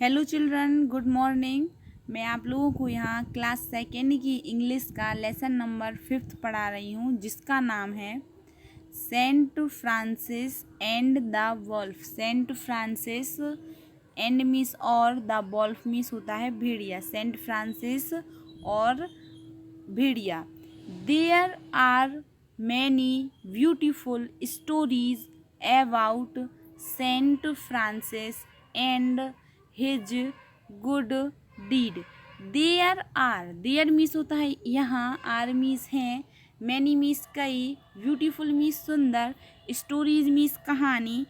Hello children, good morning. मैं आप लोगों को यहाँ क्लास सेकेंड की इंग्लिश का लेसन नंबर 5 पढ़ा रही हूँ, जिसका नाम है saint Francis and the wolf. Saint Francis and means और द वॉल्फ मिस होता है भेड़िया। सेंट फ्रांसिस और भेड़िया। There are many beautiful stories about Saint Francis and his good deed. There means होता है यहाँ, आर मीस हैं, मैनी मीस कई, ब्यूटीफुल मीस सुंदर, स्टोरीज मीस कहानी,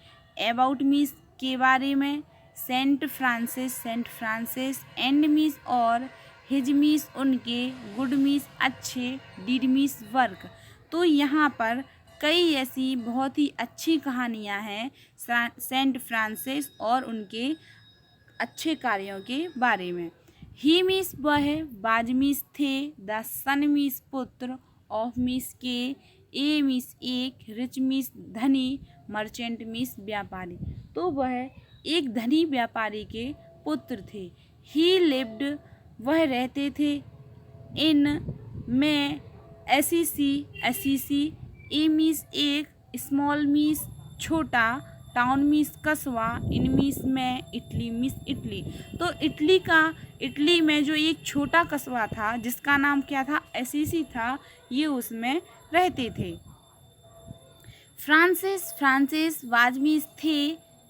अबाउट मीस के बारे में, सेंट फ्रांसिस एंड मीस और, हिज मीस उनके, गुड मीस अच्छे, डीड मीस वर्क। तो यहाँ पर कई ऐसी बहुत ही अच्छी कहानियाँ हैं सेंट फ्रांसिस और उनके अच्छे कार्यों के बारे में। ही मीस वह, बाज मीस थे, द सन मीस पुत्र, ऑफ मीस के, ए मीस एक, रिच मीस धनी, मर्चेंट मीस व्यापारी। तो वह एक धनी व्यापारी के पुत्र थे। ही लिव्ड वह रहते थे, इन में, एसीसी, ए मीस एक, स्मॉल मीस छोटा, टाउन मीस कस्बा, इन मीस में, इटली मीस इटली। तो इटली में जो एक छोटा कस्बा था जिसका नाम क्या था, एसीसी था, ये उसमें रहते थे। फ्रांसिस वाज मीस थे,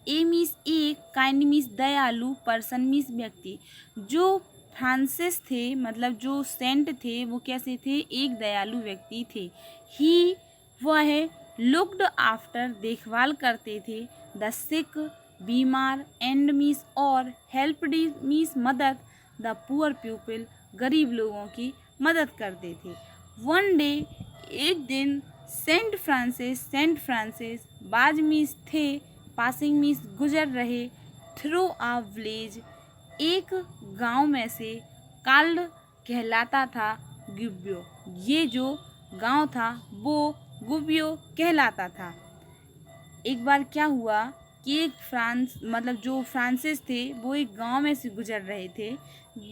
ए मीस एक, काइंड मीस दयालु, पर्सन मीस व्यक्ति। जो फ्रांसिस थे, मतलब जो सेंट थे, वो कैसे थे, एक दयालु व्यक्ति थे। ही वह लुक्ड आफ्टर देखभाल करते थे, द सिक बीमार, एंड मीस और, हेल्प्ड मीस मदद, द पुअर पीपल गरीब लोगों की मदद करते थे। वन डे एक दिन, सेंट फ्रांसिस बाज मीस थे, पासिंग मीस गुजर रहे, थ्रू आ विलेज एक गांव में से, काल्ड कहलाता था गुब्यो। ये जो गांव था वो गुब्यो कहलाता था। एक बार क्या हुआ कि जो फ्रांसिस थे वो एक गांव में से गुजर रहे थे।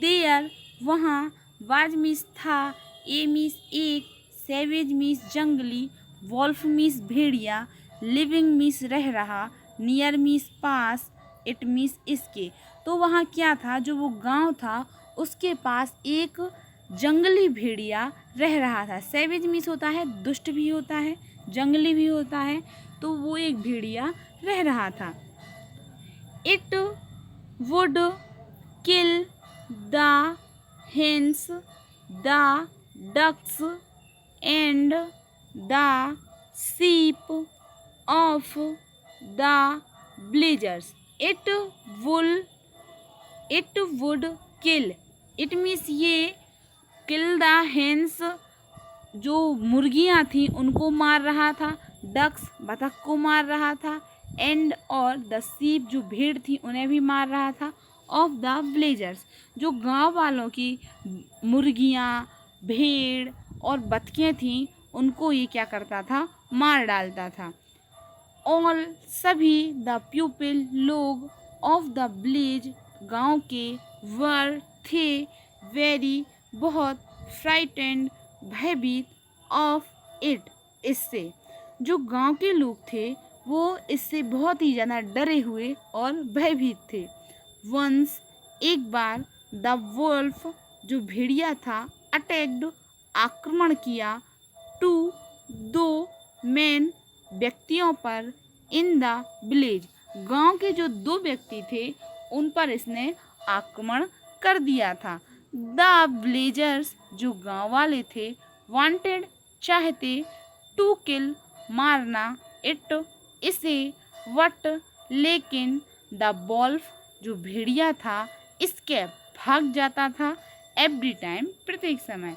देयर वहाँ, वाज मीस था, ए मीस एक, सेवेज मीस जंगली, वॉल्फ मीस भेड़िया, लिविंग मीस रह रहा, नियर मीस पास, इट मीस इसके। तो वहाँ क्या था, जो वो गांव था उसके पास एक जंगली भेड़िया रह रहा था। सेवेज मीस होता है दुष्ट भी होता है, जंगली भी होता है, तो वो एक भेड़िया रह रहा था। It would kill the hens, the ducks and the sheep of the villagers. It would kill. It means ये kill the hens, जो मुर्गियाँ थी उनको मार रहा था, डक्स बतख को मार रहा था, एंड और द sheep जो भेड़ थी उन्हें भी मार रहा था, ऑफ द विलेजर्स जो गांव वालों की मुर्गियाँ, भेड़ और बतखें थीं उनको ये क्या करता था, मार डालता था। ऑल सभी, द पीपल लोग, ऑफ द विलेज गांव के, वर थे, वेरी बहुत, फ्राइटेंड भयभीत, ऑफ इट इससे। जो गांव के लोग थे वो इससे बहुत ही ज़्यादा डरे हुए और भयभीत थे। वंस एक बार, द वोल्फ जो भेड़िया था, अटैक्ड आक्रमण किया, टू दो मैन व्यक्तियों पर, इन द विलेज गांव के जो दो व्यक्ति थे उन पर इसने आक्रमण कर दिया था। द विलेजर्स जो गांव वाले थे, वांटेड चाहते, टू किल मारना, इट इसे, वट लेकिन, द वॉल्फ जो भेड़िया था, इसके भाग जाता था, एवरी टाइम प्रत्येक समय।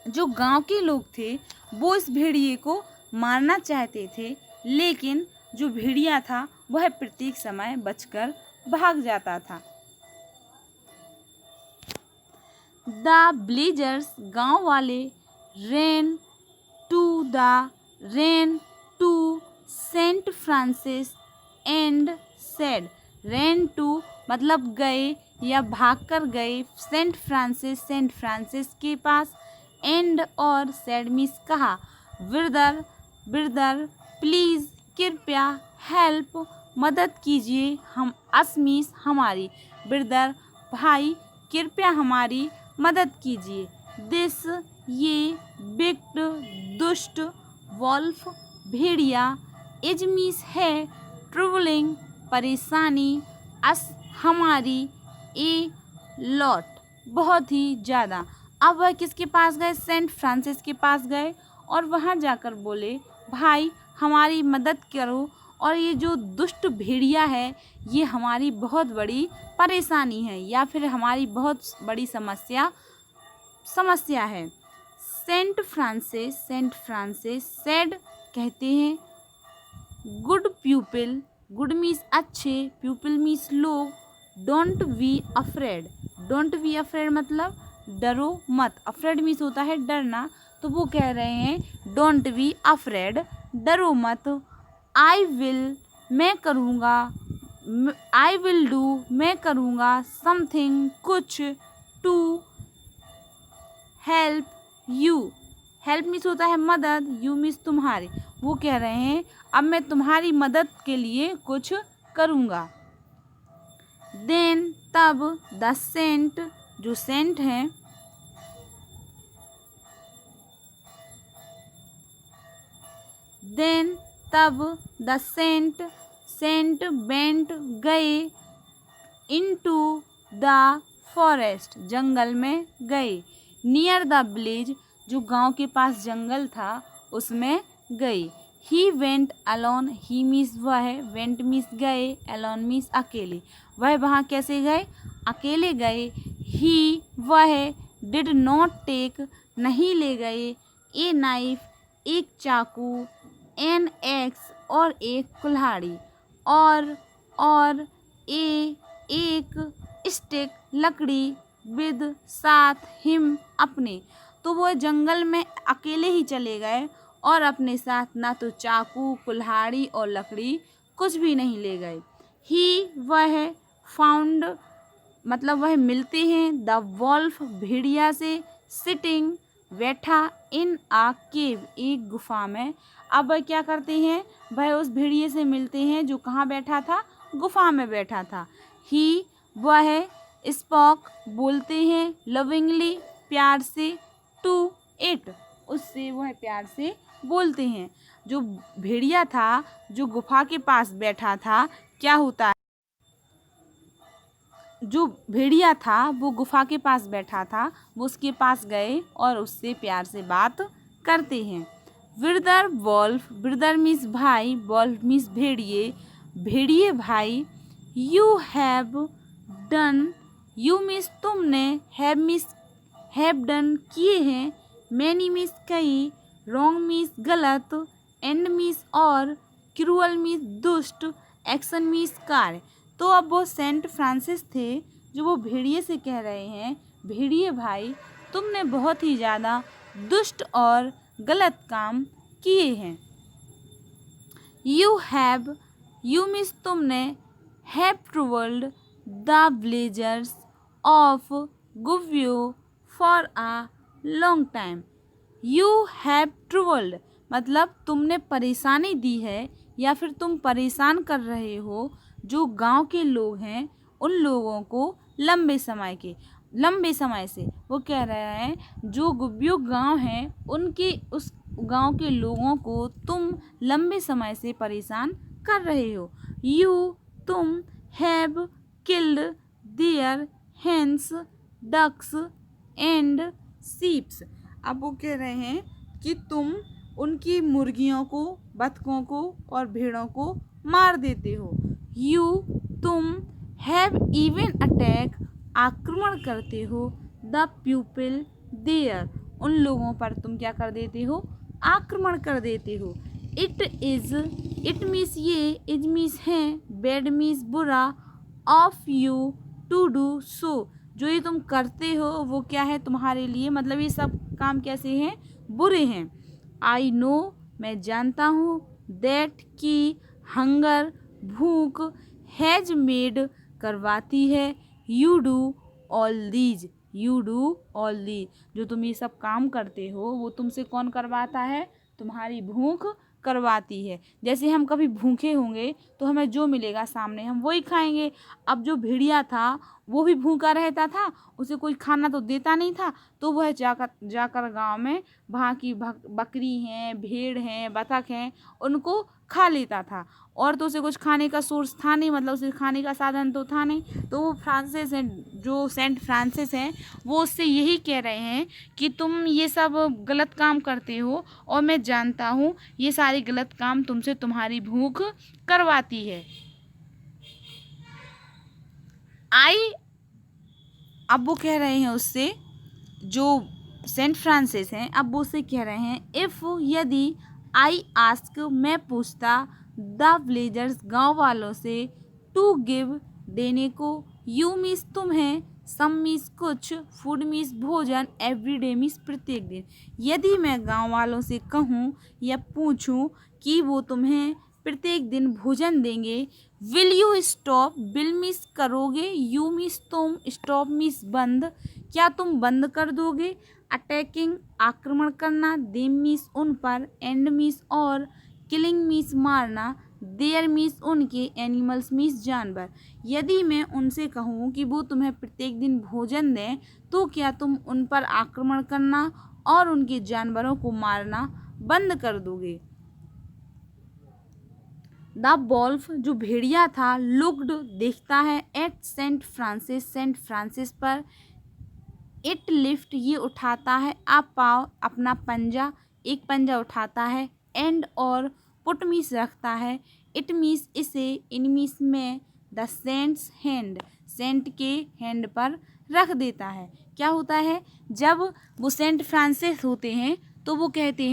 जो गांव के लोग थे वो इस भेड़िए को मारना चाहते थे, लेकिन जो भेड़िया था वह प्रत्येक समय बचकर भाग जाता था। द विलेजर्स गांव वाले, ran to Saint Francis and said, ran to मतलब गए या भागकर गए सेंट फ्रांसिस के पास। एंड और सेड मीन्स कहा। ब्रदर प्लीज कृपया हेल्प मदद कीजिए। हम अस मीन्स हमारी। ब्रदर भाई कृपया हमारी मदद कीजिए। दिस ये बिग दुष्ट वॉल्फ भेड़िया इज मीन्स है ट्रबलिंग परेशानी अस हमारी ए लॉट बहुत ही ज़्यादा। अब वह किसके पास गए? सेंट फ्रांसिस के पास गए और वहाँ जाकर बोले भाई हमारी मदद करो और ये जो दुष्ट भेड़िया है ये हमारी बहुत बड़ी परेशानी है या फिर हमारी बहुत बड़ी समस्या है। सेंट फ्रांसिस सेड कहते हैं गुड प्यूपिल। गुड मीन्स अच्छे, प्यूपिल मीन्स लोग। डोंट बी अफ्रेड मतलब डरो मत। अफ्रेड मीन्स होता है डरना, तो वो कह रहे हैं डोंट बी अफ्रेड, डरो मत। आई विल डू मैं करूँगा समथिंग कुछ to help you. Help means होता है मदद, यू मीन्स तुम्हारे। वो कह रहे हैं अब मैं तुम्हारी मदद के लिए कुछ करूँगा। देन तब द सेंट जो सेंट हैं देन तब द सेंट बेंट गए इनटू द फॉरेस्ट जंगल में गए। नियर द विलेज जो गांव के पास जंगल था उसमें गए। He went alone. He means वह, वेंट मीन्स गए, अलोन मीन्स अकेले। वह वहाँ कैसे गए? अकेले गए। ही वह डिड नॉट टेक नहीं ले गए ए नाइफ एक चाकू, एन एक्स और एक कुल्हाड़ी, और एक स्टिक लकड़ी, विद साथ हिम अपने। तो वो जंगल में अकेले ही चले गए और अपने साथ ना तो चाकू, कुल्हाड़ी और लकड़ी कुछ भी नहीं ले गए। ही वह फाउंड मतलब वह मिलते हैं द वॉल्फ भेड़िया से, सिटिंग बैठा इन आ केव एक गुफा में। अब वह क्या करते हैं? वह उस भेड़िए से मिलते हैं जो कहाँ बैठा था? गुफा में बैठा था। ही वह स्पॉक बोलते हैं, लविंगली प्यार से, टू इट उससे वह प्यार से बोलते हैं। जो भेड़िया था जो गुफा के पास बैठा था, क्या होता है? जो भेड़िया था वो गुफा के पास बैठा था, वो उसके पास गए और उससे प्यार से बात करते हैं। ब्रदर वॉल्फ, ब्रदर मीन्स भाई, वॉल्फ मीन्स भेड़िए, भेड़िए भाई। You have done, you means तुमने, हैव मीन्स हैव डन किए हैं, मैनी मीन्स कई, रॉन्ग मीन्स गलत, एंड मीन्स और, क्रूअल मीन्स दुष्ट, एक्शन मीन्स कार्य। तो अब वो सेंट फ्रांसिस थे जो वो भेड़िए से कह रहे हैं भेड़िए भाई तुमने बहुत ही ज़्यादा दुष्ट और गलत काम किए हैं। यू मीन्स तुमने, have troubled the villagers of Gubbio for a long time. You have troubled मतलब तुमने परेशानी दी है या फिर तुम परेशान कर रहे हो जो गांव के लोग हैं उन लोगों को लंबे समय से। वो कह रहे हैं जो गुब्यू गांव है उनके उस गांव के लोगों को तुम लंबे समय से परेशान कर रहे हो। यू तुम have killed their hens ducks and sheeps. अब वो कह रहे हैं कि तुम उनकी मुर्गियों को, बतखों को और भेड़ों को मार देते हो। यू तुम हैव इवन अटैक आक्रमण करते हो द पीपल देयर उन लोगों पर तुम क्या कर देते हो? आक्रमण कर देते हो। इट मीन्स ये, इज मीन्स है, बैड मीन्स बुरा, of you to do so जो ये तुम करते हो वो क्या है तुम्हारे लिए, मतलब ये सब काम कैसे हैं? बुरे हैं। आई नो मैं जानता हूँ, दैट की हंगर भूख, हैज मेड करवाती है। You do all these, you do all these, जो तुम ये सब काम करते हो वो तुमसे कौन करवाता है? तुम्हारी भूख करवाती है। जैसे हम कभी भूखे होंगे तो हमें जो मिलेगा सामने हम वही खाएंगे। अब जो भेड़िया था वो भी भूखा रहता था, उसे कोई खाना तो देता नहीं था, तो वह जाकर गांव में वहाँ की बकरी हैं, भेड़ हैं, बतख हैं, उनको खा लेता था। और तो उसे कुछ खाने का सोर्स था नहीं, मतलब उसे खाने का साधन तो था नहीं। तो वो फ्रांसिस हैं, जो सेंट फ्रांसिस हैं, वो उससे यही कह रहे हैं कि तुम ये सब गलत काम करते हो और मैं जानता हूँ ये सारे गलत काम तुमसे तुम्हारी भूख करवाती है। अब वो कह रहे हैं उससे, जो सेंट फ्रांसिस हैं, अब वो उससे कह रहे हैं इफ़, यदि आई आस्क, मैं पूछता, द विलेजर्स, गांव वालों से, टू गिव, देने को, यू मीन्स तुम्हें, सम मीन्स कुछ, फूड मीन्स भोजन, एवरीडे मीन्स प्रत्येक दिन। यदि मैं गांव वालों से कहूँ या पूछूं कि वो तुम्हें प्रत्येक दिन भोजन देंगे, will you stop, will means करोगे, यू मीन्स तुम, स्टॉप मीन्स बंद, क्या तुम बंद कर दोगे, अटैकिंग, आक्रमण करना, देम मीन्स उन पर, एंड मीन्स और, किलिंग मीन्स मारना, देयर मीन्स उनके, एनिमल्स मीन्स जानवर। यदि मैं उनसे कहूँ कि वो तुम्हें प्रत्येक दिन भोजन दें तो क्या तुम उन पर आक्रमण करना और उनके जानवरों को मारना बंद कर दोगे। द वॉल्फ, जो भेड़िया था, लुक्ड, देखता है, at Saint Francis, Saint Francis पर, इट लिफ्ट, ये उठाता है, अ पाव, अपना पंजा, एक पंजा उठाता है, एंड और, पुट मीस रखता है, इट मीस इसे, इन मीस में, द सेंट्स हैंड, सेंट के हैंड पर रख देता है। क्या होता है, जब वो सेंट फ्रांसिस होते हैं तो वो कहते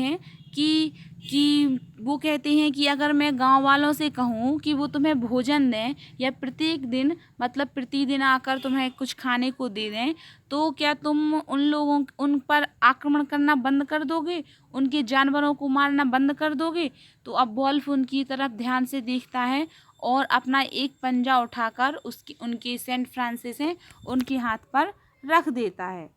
हैं कि अगर मैं गांव वालों से कहूँ कि वो तुम्हें भोजन दें या प्रत्येक दिन, मतलब प्रतिदिन आकर तुम्हें कुछ खाने को दे दें, तो क्या तुम उन पर आक्रमण करना बंद कर दोगे, उनके जानवरों को मारना बंद कर दोगे। तो अब वॉल्फ उनकी तरफ ध्यान से देखता है और अपना एक पंजा उठाकर उनके सेंट फ्रांसिस हैं उनके हाथ पर रख देता है।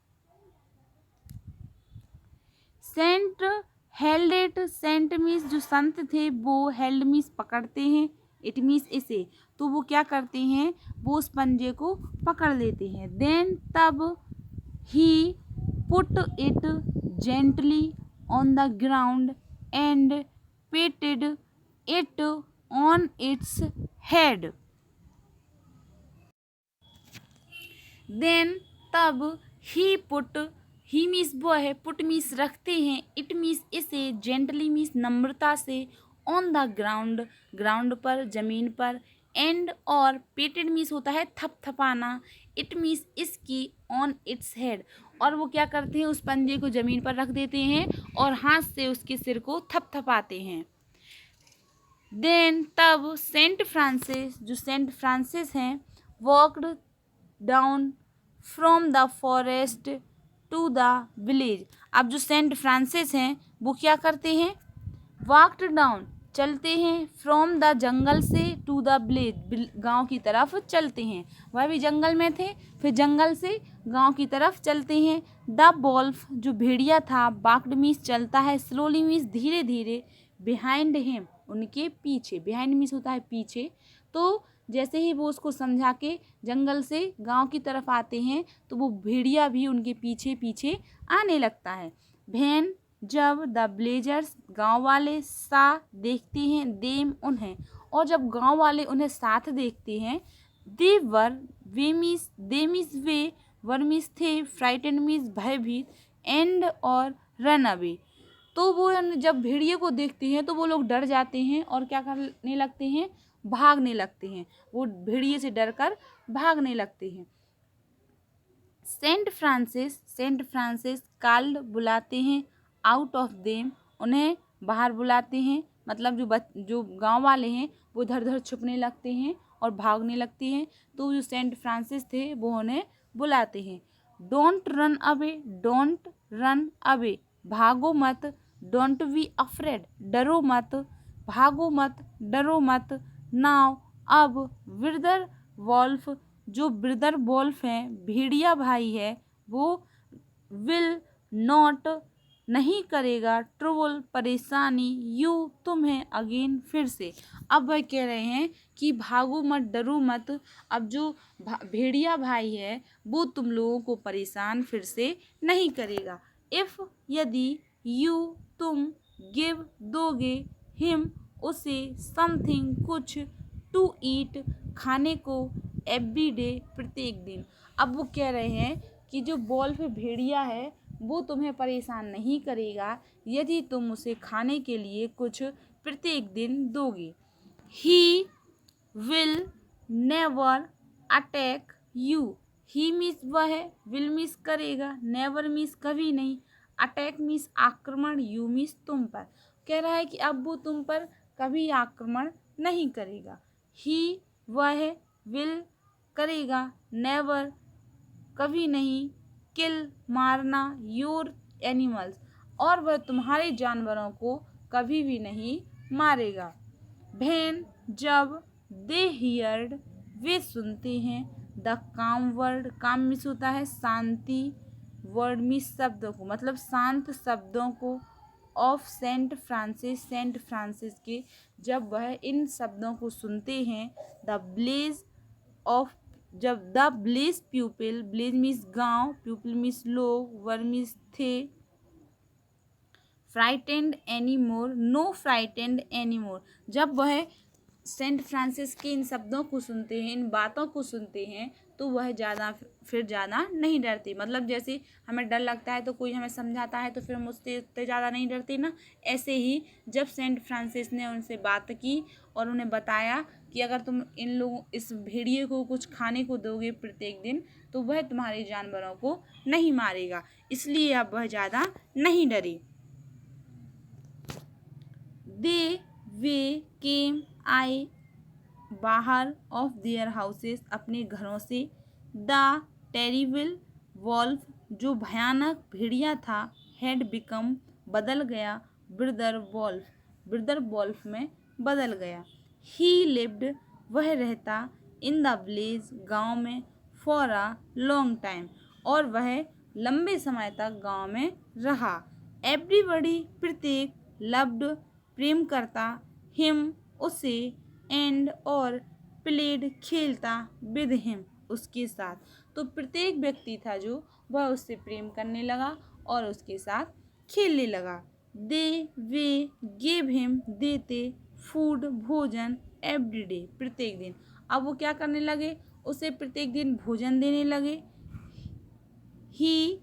Saint held it, saint means जो संत थे, वो हेल्ड मीन्स पकड़ते हैं, इट मीन्स इसे, तो वो क्या करते हैं, वो उस पंजे को पकड़ लेते हैं। देन तब ही put it gently on the ground and patted it on its head. Then तब ही मीन्स वो है, पुट मीन्स रखते हैं, इट मीन्स इसे, जेंटली मीन्स नम्रता से, ऑन द ग्राउंड, ग्राउंड पर, जमीन पर, एंड और, पेटेड मीन्स होता है थपथपाना, इट मीन्स इसकी, ऑन इट्स हेड, और वो क्या करते हैं, उस पंजे को जमीन पर रख देते हैं और हाथ से उसके सिर को थपथपाते हैं। देन तब सेंट फ्रांसिस, जो सेंट फ्रांसिस हैं, walked down from the forest to the village. अब जो सेंट फ्रांसिस हैं वो क्या करते हैं, वॉकड डाउन, चलते हैं, फ्रॉम द, जंगल से, टू द विलेज, गांव की तरफ चलते हैं। वह भी जंगल में थे, फिर जंगल से गांव की तरफ चलते हैं। द वॉल्फ, जो भेड़िया था, वॉकड मीन्स चलता है, स्लोली मीन्स धीरे धीरे, बिहाइंड हिम, उनके पीछे, बिहाइंड मीन्स होता है पीछे। तो जैसे ही वो उसको समझा के जंगल से गांव की तरफ आते हैं तो वो भेड़िया भी उनके पीछे पीछे आने लगता है। वैन, जब, द विलेजर्स, गांव वाले, सा, देखते हैं, देम, उन्हें, और जब गांव वाले उन्हें साथ देखते हैं, दे वर, वे मीन्स, दे मीन्स वे, वर मीन्स थे, फ्राइटेंड मीन्स भयभीत, एंड और, रन अवे, तो वो जब भेड़िए को देखते हैं तो वो लोग डर जाते हैं और क्या करने लगते हैं, भागने लगते हैं, वो भेड़िए से डरकर भागने लगते हैं। सेंट फ्रांसिस कॉल्ड, बुलाते हैं, आउट ऑफ देम, उन्हें बाहर बुलाते हैं, मतलब जो गांव वाले हैं वो इधर उधर छुपने लगते हैं और भागने लगते हैं, तो जो सेंट फ्रांसिस थे वो उन्हें बुलाते हैं। Don't run away, don't run away, भागो मत, डोंट बी अफ्रेड, डरो मत, भागो मत, डरो मत, नाउ, अब, विदर वॉल्फ, जो ब्रदर वॉल्फ है, भेड़िया भाई है, वो विल नॉट, नहीं करेगा, ट्रबल, परेशानी, यू, तुम्हें, अगेन, फिर से। अब वह कह रहे हैं कि भागो मत, डरो मत। अब जो भेड़िया भाई है वो तुम लोगों को परेशान फिर से नहीं करेगा। इफ़, यदि, यू, तुम, गिव, दोगे, हिम, उसे, समथिंग, कुछ, टू ईट, खाने को, एवरी डे, प्रत्येक दिन। अब वो कह रहे हैं कि जो वॉल्फ भेड़िया है वो तुम्हें परेशान नहीं करेगा यदि तुम उसे खाने के लिए कुछ प्रत्येक दिन दोगे। He will never attack you. He means वह है, विल मीन्स करेगा, नेवर मीन्स कभी नहीं, अटैक मीन्स आक्रमण, यू मीन्स तुम पर। कह रहा है कि अब वो तुम पर कभी आक्रमण नहीं करेगा। ही वह है, विल करेगा, नेवर कभी नहीं, किल मारना, योर एनिमल्स और वह तुम्हारे जानवरों को कभी भी नहीं मारेगा। भेन जब, दे हियर्ड वे सुनते हैं, द काम वर्ड, काम मिस होता है शांति, वर्ड मिस शब्दों को, मतलब शांत शब्दों को, of Saint Francis, Saint Francis के, जब वह इन शब्दों को सुनते हैं, द ब्लेज ऑफ, जब the blaze people, blaze means गांव, प्यूपिल मीन्स लोग, वर मीन्स थे, frightened any more, no frightened any more, जब वह सेंट फ्रांसिस के इन शब्दों को सुनते हैं, इन बातों को सुनते हैं, तो वह ज़्यादा नहीं डरते। मतलब जैसे हमें डर लगता है तो कोई हमें समझाता है तो फिर हम उससे इतने ज़्यादा नहीं डरते ना, ऐसे ही जब सेंट फ्रांसिस ने उनसे बात की और उन्हें बताया कि अगर तुम इन लोगों, इस भेड़िए को कुछ खाने को दोगे प्रत्येक दिन तो वह तुम्हारे जानवरों को नहीं मारेगा, इसलिए अब वह ज़्यादा नहीं डरे। दे वे केम आए, बाहर ऑफ देयर हाउसेस, अपने घरों से, द टेरिबल वॉल्फ, जो भयानक भेड़िया था, हैड बिकम, बदल गया, ब्रदर वॉल्फ में बदल गया। ही लिव्ड, वह रहता, इन द विलेज, गाँव में, फॉर अ लॉन्ग टाइम, और वह लंबे समय तक गाँव में रहा। एवरीबडी, प्रत्येक, लव्ड, प्रेम करता, हिम, उसे, एंड, और, प्लेड, खेलता, विद हिम, उसके साथ। तो प्रत्येक व्यक्ति था जो वह उससे प्रेम करने लगा और उसके साथ खेलने लगा। दे वे गेव हिम, देते, फूड, भोजन, एवरीडे, प्रत्येक दिन। अब वो क्या करने लगे, उसे प्रत्येक दिन भोजन देने लगे। He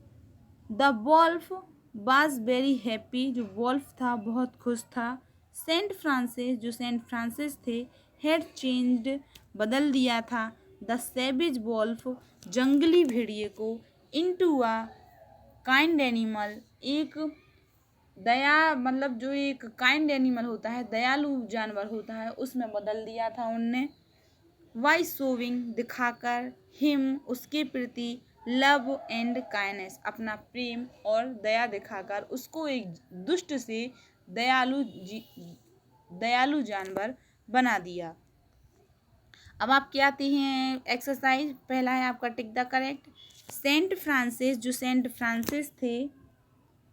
the wolf was very happy, जो वॉल्फ था बहुत खुश था। सेंट फ्रांसिस, जो सेंट फ्रांसिस थे, हैड चेंज्ड, बदल दिया था, द सैविज वॉल्फ, जंगली भेड़िए को, इनटू अ काइंड एनिमल, एक दया, मतलब जो एक काइंड एनिमल होता है, दयालु जानवर होता है, उसमें बदल दिया था उनने। वाई शोविंग, दिखाकर, हिम, उसके प्रति, लव एंड काइंडनेस, अपना प्रेम और दया दिखाकर उसको एक दुष्ट से दयालु जानवर बना दिया। अब आपके आते हैं एक्सरसाइज। पहला है आपका tick the correct. Saint Francis, जो सेंट फ्रांसिस थे,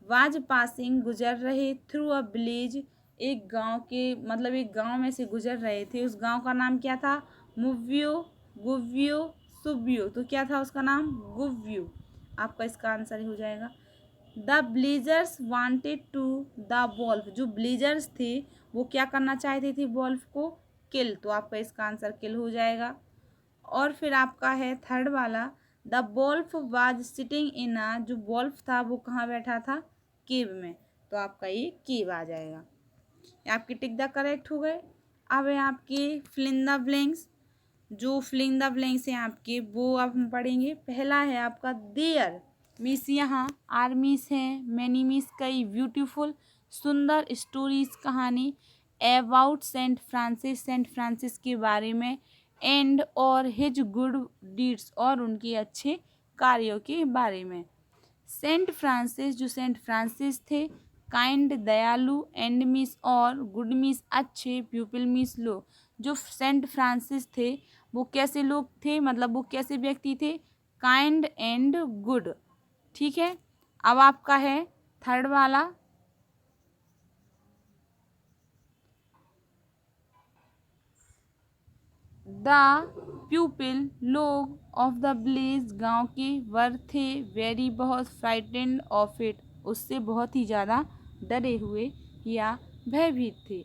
वाज पासिंग, गुजर रहे, थ्रू अ विलेज, एक गांव के, मतलब एक गांव में से गुजर रहे थे। उस गांव का नाम क्या था, मुव्यो, गुव्यो, सुव्यो। तो क्या था उसका नाम, गुव्यो। आपका इसका आंसर ही हो जाएगा। The blazers wanted to the wolf, जो ब्लेजर्स थे वो क्या करना चाहते थे, वॉल्फ को किल। तो आपका इसका आंसर किल हो जाएगा। और फिर आपका है थर्ड वाला, the wolf was sitting in a, जो वॉल्फ था वो कहाँ बैठा था, केव में। तो आपका ये केव आ जाएगा। आपके टिक द करेक्ट हो गए। अब है आपके फिल द ब्लैंक्स। जो फिलिंग द ब्लैंक्स हैं आपके वो अब हम पढ़ेंगे। पहला है आपका देयर मीन्स यहाँ, आर मीन्स है, मैनी मीन्स कई, ब्यूटीफुल सुंदर, स्टोरीज कहानी, about Saint Francis Saint Francis के बारे में, एंड और हिज गुड डीड्स और उनके अच्छे कार्यों के बारे में। सेंट फ्रांसिस, जो सेंट फ्रांसिस थे, काइंड दयालु, एंड मीन्स और, गुड मीन्स अच्छे, प्यूपिल मीन्स लो, जो सेंट फ्रांसिस थे वो कैसे लोग थे, मतलब वो कैसे व्यक्ति थे, काइंड एंड गुड। ठीक है, अब आपका है थर्ड वाला, द प्यूपिल लोग ऑफ द विलेज गांव के वर थे वेरी बहुत फ्राइटेंड ऑफ इट, उससे बहुत ही ज़्यादा डरे हुए या भयभीत थे।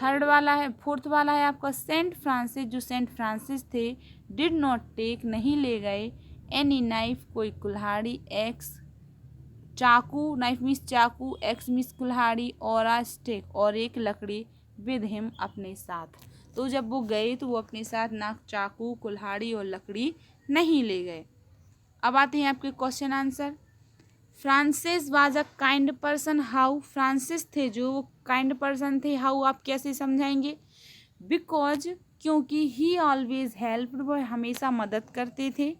थर्ड वाला है, फोर्थ वाला है आपका सेंट फ्रांसिस, जो सेंट फ्रांसिस थे डिड नॉट टेक नहीं ले गए एनी नाइफ कोई कुल्हाड़ी, एक्स चाकू, नाइफ मीस चाकू, एक्स मीस कुल्हाड़ी, और आ स्टिक और एक लकड़ी, विद हिम अपने साथ। तो जब वो गए तो वो अपने साथ ना चाकू, कुल्हाड़ी और लकड़ी नहीं ले गए। अब आते हैं आपके question answer. Francis was a kind person, how, Francis थे जो वो काइंड पर्सन थे, हाउ आप कैसे समझाएंगे, बिकॉज क्योंकि ही ऑलवेज हेल्प्ड, वो हमेशा मदद करते थे,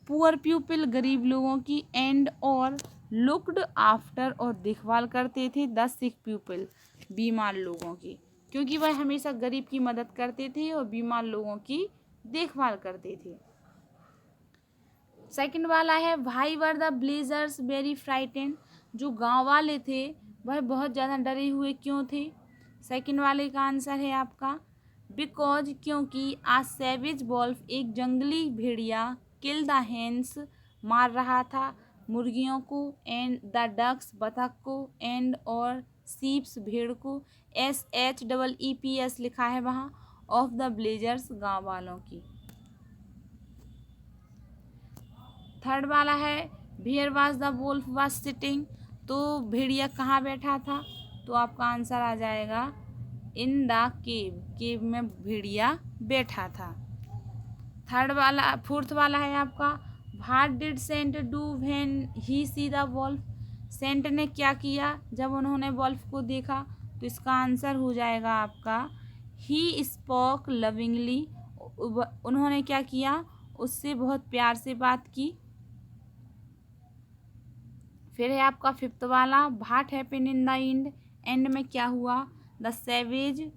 पुअर पीपल गरीब लोगों की, एंड और लुक्ड आफ्टर और देखभाल करते थे, द सिक पीपल बीमार लोगों की, क्योंकि वह हमेशा गरीब की मदद करते थे और बीमार लोगों की देखभाल करते थे। सेकंड वाला है why were the blazers very frightened, जो गांव वाले थे वह बहुत ज़्यादा डरे हुए क्यों थे। सेकंड वाले का आंसर है आपका बिकॉज क्योंकि आ सैविज वॉल्फ एक जंगली भेड़िया किल द हेन्स मार रहा था मुर्गियों को, एंड द डक्स बतख को, एंड और सीप्स भेड़ को, SHEEPS लिखा है वहाँ, ऑफ द ब्लेजर्स गांव वालों की। थर्ड वाला है where was the Wolff was sitting, तो भेड़िया कहाँ बैठा था, तो आपका आंसर आ जाएगा इन द केव, केव में भेड़िया बैठा था। फोर्थ वाला है आपका what did saint do when he see the wolf, saint ने क्या किया जब उन्होंने वॉल्फ को देखा, तो इसका आंसर हो जाएगा आपका ही स्पोक लविंगली, उन्होंने क्या किया, उससे बहुत प्यार से बात की। फिर है आपका फिफ्थ वाला what happen in the end, end में क्या हुआ, the savage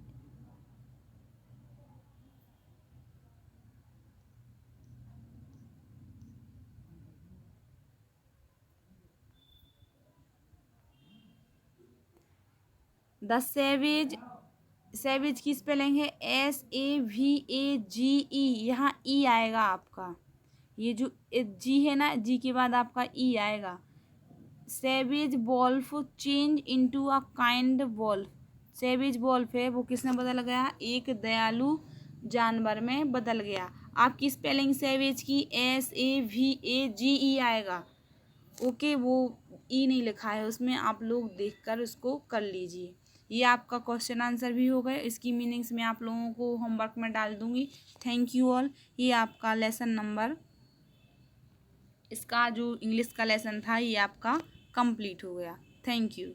the savage, savage की स्पेलिंग है SAVAGE, यहाँ ई आएगा आपका, ये जो जी है ना, जी के बाद आपका ई आएगा। Savage wolf change into a kind wolf, savage wolf है वो किसने बदल गया, एक दयालु जानवर में बदल गया। आपकी स्पेलिंग सेवेज की SAVAGE आएगा, ओके, वो ई नहीं लिखा है उसमें, आप लोग देखकर उसको कर लीजिए। ये आपका क्वेश्चन आंसर भी हो गए, इसकी मीनिंग्स मैं आप लोगों को होमवर्क में डाल दूंगी। Thank you all. ये आपका लेसन नंबर, इसका जो इंग्लिश का लेसन था ये आपका कंप्लीट हो गया। Thank you.